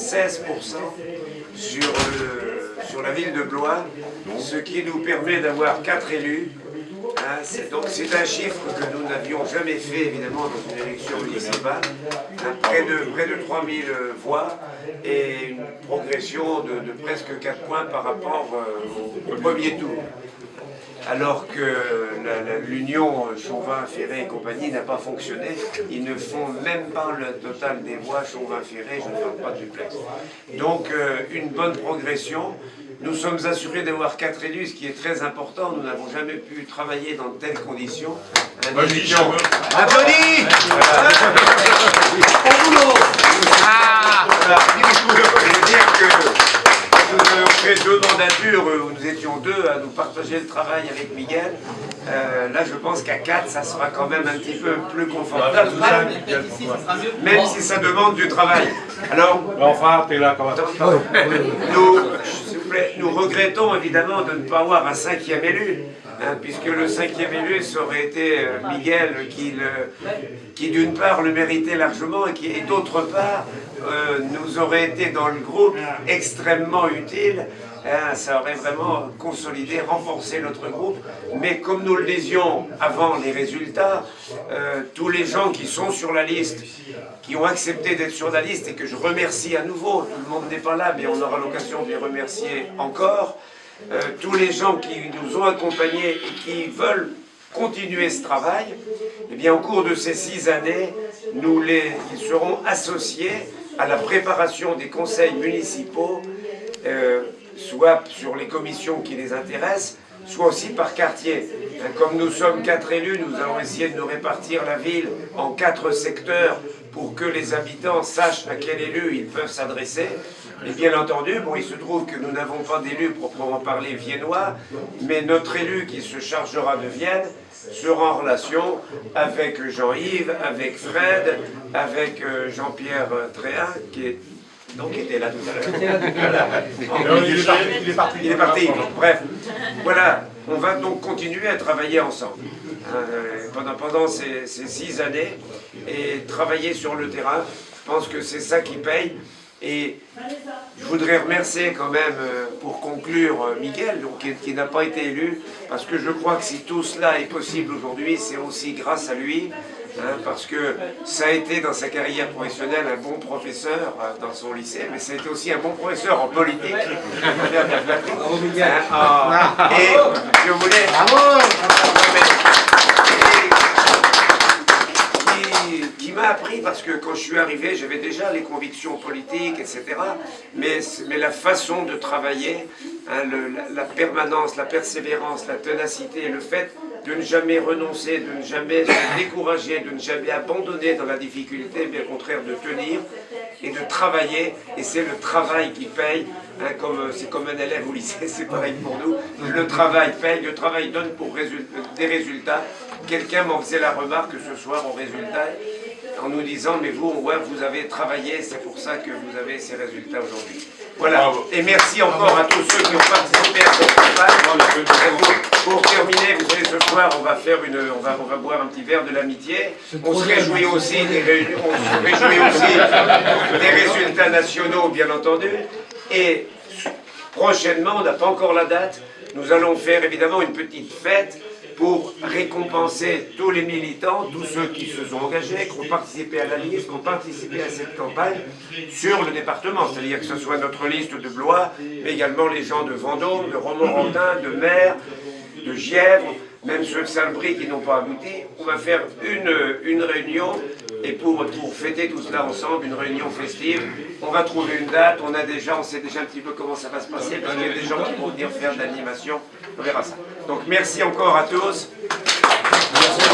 16% sur la ville de Blois, ce qui nous permet d'avoir 4 élus. Hein, c'est un chiffre que nous n'avions jamais fait évidemment dans une élection municipale, hein, près de 3000 voix et une progression de presque 4 points par rapport au premier tour. Alors que l'union Chauvin-Ferré et compagnie n'a pas fonctionné, ils ne font même pas le total des voix Chauvin-Ferré, je ne parle pas de duplex. Donc une bonne progression. Nous sommes assurés d'avoir 4 élus, ce qui est très important. Nous n'avons jamais pu travailler dans de telles conditions. Applaudis! Au boulot! Je veux dire que nous avons fait 2 mandatures où nous étions 2 à nous partager le travail avec Miguel. Là, je pense qu'à 4, ça sera quand même un petit peu plus confortable, même si ça demande du travail. Alors, enfin, t'es là quand même. Nous regrettons évidemment de ne pas avoir un 5e élu, hein, puisque le 5e élu, ça aurait été Miguel qui d'une part le méritait largement et d'autre part nous aurait été dans le groupe extrêmement utile. Hein, ça aurait vraiment consolidé, renforcé notre groupe. Mais comme nous le disions avant les résultats, tous les gens qui sont sur la liste, qui ont accepté d'être sur la liste et que je remercie à nouveau, tout le monde n'est pas là, mais on aura l'occasion de les remercier encore, tous les gens qui nous ont accompagnés et qui veulent continuer ce travail, eh bien, au cours de ces 6 années, ils seront associés à la préparation des conseils municipaux, soit sur les commissions qui les intéressent, soit aussi par quartier. Comme nous sommes 4 élus, nous allons essayer de nous répartir la ville en 4 secteurs pour que les habitants sachent à quel élu ils peuvent s'adresser. Et bien entendu, bon, il se trouve que nous n'avons pas d'élu proprement parlé viennois, mais notre élu qui se chargera de Vienne sera en relation avec Jean-Yves, avec Fred, avec Jean-Pierre Tréhin, qui était là tout à l'heure. Il est parti. Bref, voilà, on va donc continuer à travailler ensemble pendant ces 6 années et travailler sur le terrain. Je pense que c'est ça qui paye. Et je voudrais remercier quand même, pour conclure, Miguel, qui n'a pas été élu, parce que je crois que si tout cela est possible aujourd'hui, c'est aussi grâce à lui, hein, parce que ça a été dans sa carrière professionnelle un bon professeur dans son lycée, mais ça a été aussi un bon professeur en politique. Et je voulais... qui m'a appris, parce que quand je suis arrivé, j'avais déjà les convictions politiques, etc. Mais la façon de travailler, hein, la permanence, la persévérance, la ténacité, le fait de ne jamais renoncer, de ne jamais se décourager, de ne jamais abandonner dans la difficulté, mais au contraire de tenir et de travailler. Et c'est le travail qui paye, hein, c'est comme un élève au lycée, c'est pareil pour nous. Le travail paye, le travail donne des résultats. Quelqu'un m'en faisait la remarque ce soir au résultat, en nous disant, mais vous, on voit que vous avez travaillé, c'est pour ça que vous avez ces résultats aujourd'hui. Voilà, bravo. Et merci encore à tous ceux qui ont participé à cette campagne. Pour terminer, vous savez, ce soir, on va boire un petit verre de l'amitié. On se réjouit aussi des résultats nationaux, bien entendu. Et prochainement, on n'a pas encore la date, nous allons faire évidemment une petite fête pour récompenser tous les militants, tous ceux qui se sont engagés, qui ont participé à la liste, qui ont participé à cette campagne sur le département. C'est-à-dire que ce soit notre liste de Blois, mais également les gens de Vendôme, de Romorantin, de Mer, de Gièvre, même ceux de Saint-Brie qui n'ont pas abouti. On va faire une réunion, et pour fêter tout cela ensemble, une réunion festive, on va trouver une date, on sait déjà un petit peu comment ça va se passer, parce qu'il y a des gens qui vont venir faire de l'animation, on verra ça. Donc merci encore à tous. Merci.